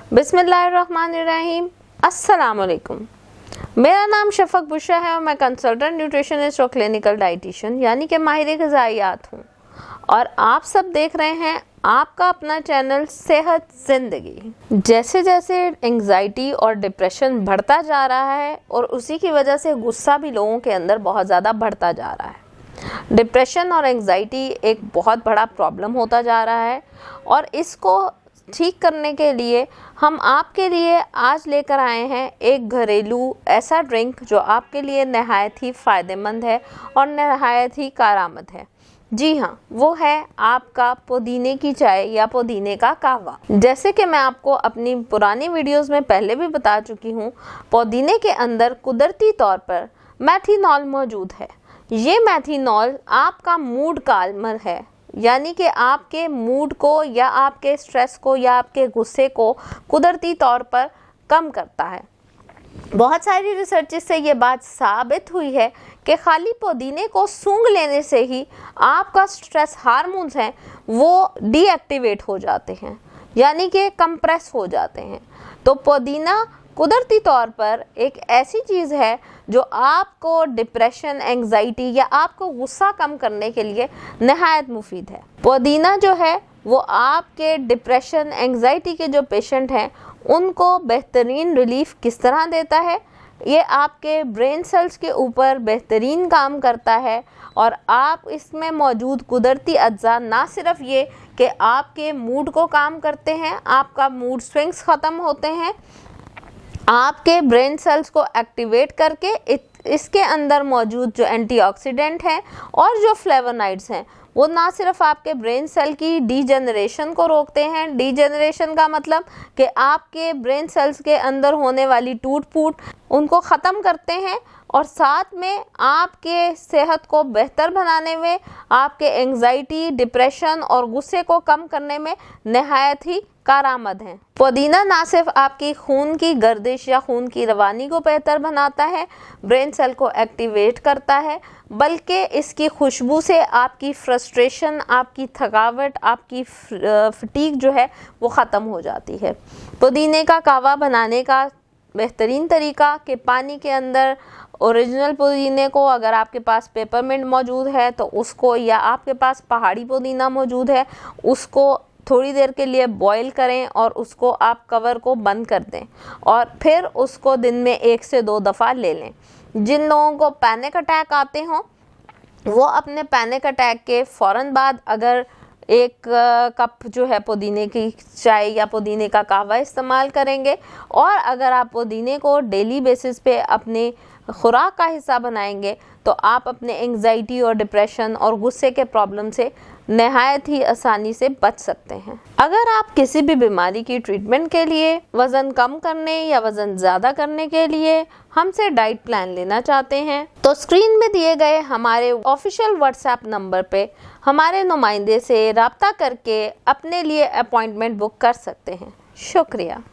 बिस्मिल्लाहिर्रहमानिर्रहीम। अस्सलाम वालेकुम। मेरा नाम शफक बुशरा है और मैं कंसल्टेंट न्यूट्रिशनिस्ट और क्लिनिकल डाइटिशियन यानी कि माहिर ग़िज़ाइयात हूँ और आप सब देख रहे हैं आपका अपना चैनल सेहत ज़िंदगी। जैसे जैसे एंग्जाइटी और डिप्रेशन बढ़ता जा रहा है और उसी की वजह से गुस्सा भी लोगों के अंदर बहुत ज़्यादा बढ़ता जा रहा है। डिप्रेशन और एंग्जाइटी एक बहुत बड़ा प्रॉब्लम होता जा रहा है और इसको ठीक करने के लिए हम आपके लिए आज लेकर आए हैं एक घरेलू ऐसा ड्रिंक जो आपके लिए नहायत ही फ़ायदेमंद है और नहायत ही कारआमद है। जी हाँ, वो है आपका पुदीने की चाय या पुदीने का कहवा। जैसे कि मैं आपको अपनी पुरानी वीडियोस में पहले भी बता चुकी हूँ, पुदीने के अंदर कुदरती तौर पर मेथिनॉल मौजूद है। ये मेथिनॉल आपका मूड काल्मर है, यानी कि आपके मूड को या आपके स्ट्रेस को या आपके गुस्से को कुदरती तौर पर कम करता है। बहुत सारी रिसर्चेस से ये बात साबित हुई है कि खाली पुदीने को सूंघ लेने से ही आपका स्ट्रेस हार्मोन्स हैं वो डीएक्टिवेट हो जाते हैं, यानी कि कंप्रेस हो जाते हैं। तो पुदीना कुदरती तौर पर एक ऐसी चीज़ है जो आपको डिप्रेशन, एंग्जाइटी या आपको गुस्सा कम करने के लिए नहायत मुफीद है। पुदीना जो है वो आपके डिप्रेशन, एंग्जाइटी के जो पेशेंट हैं उनको बेहतरीन रिलीफ किस तरह देता है, ये आपके ब्रेन सेल्स के ऊपर बेहतरीन काम करता है। और आप इसमें मौजूद कुदरती अज्जा ना सिर्फ ये कि आपके मूड को काम करते हैं, आपका मूड स्विंग्स ख़त्म होते हैं, आपके ब्रेन सेल्स को एक्टिवेट करके इसके अंदर मौजूद जो एंटीऑक्सीडेंट हैं और जो फ्लेवोनाइड्स हैं वो ना सिर्फ आपके ब्रेन सेल की डीजेनरेशन को रोकते हैं। डीजेनरेशन का मतलब कि आपके ब्रेन सेल्स के अंदर होने वाली टूट फूट उनको ख़त्म करते हैं और साथ में आपके सेहत को बेहतर बनाने में, आपके एंग्जाइटी, डिप्रेशन और गुस्से को कम करने में नहायत ही कारआमद हैं। पुदीना ना सिर्फ आपकी खून की गर्दिश या खून की रवानी को बेहतर बनाता है, ब्रेन सेल को एक्टिवेट करता है, बल्कि इसकी खुशबू से आपकी फ्रस्ट्रेशन, आपकी थकावट, आपकी फटीग जो है वो ख़त्म हो जाती है। पुदीने का कहवा बनाने का बेहतरीन तरीका कि पानी के अंदर ओरिजिनल पुदीने को, अगर आपके पास पेपरमिंट मौजूद है तो उसको, या आपके पास पहाड़ी पुदीना मौजूद है उसको थोड़ी देर के लिए बॉईल करें और उसको आप कवर को बंद कर दें और फिर उसको दिन में 1 से 2 दफ़ा ले लें। जिन लोगों को पैनिक अटैक आते हों वो अपने पैनिक अटैक के फ़ौरन बाद अगर 1 कप जो है पुदीने की चाय या पुदीने का कहवा इस्तेमाल करेंगे और अगर आप पुदीने को डेली बेसिस पे अपनी खुराक का हिस्सा बनाएंगे तो आप अपने एंग्जाइटी और डिप्रेशन और गुस्से के प्रॉब्लम से नहायत ही आसानी से बच सकते हैं। अगर आप किसी भी बीमारी की ट्रीटमेंट के लिए, वज़न कम करने या वज़न ज़्यादा करने के लिए हमसे डाइट प्लान लेना चाहते हैं तो स्क्रीन में दिए गए हमारे ऑफिशियल व्हाट्सएप नंबर पे हमारे नुमाइंदे से रब्ता करके अपने लिए अपॉइंटमेंट बुक कर सकते हैं। शुक्रिया।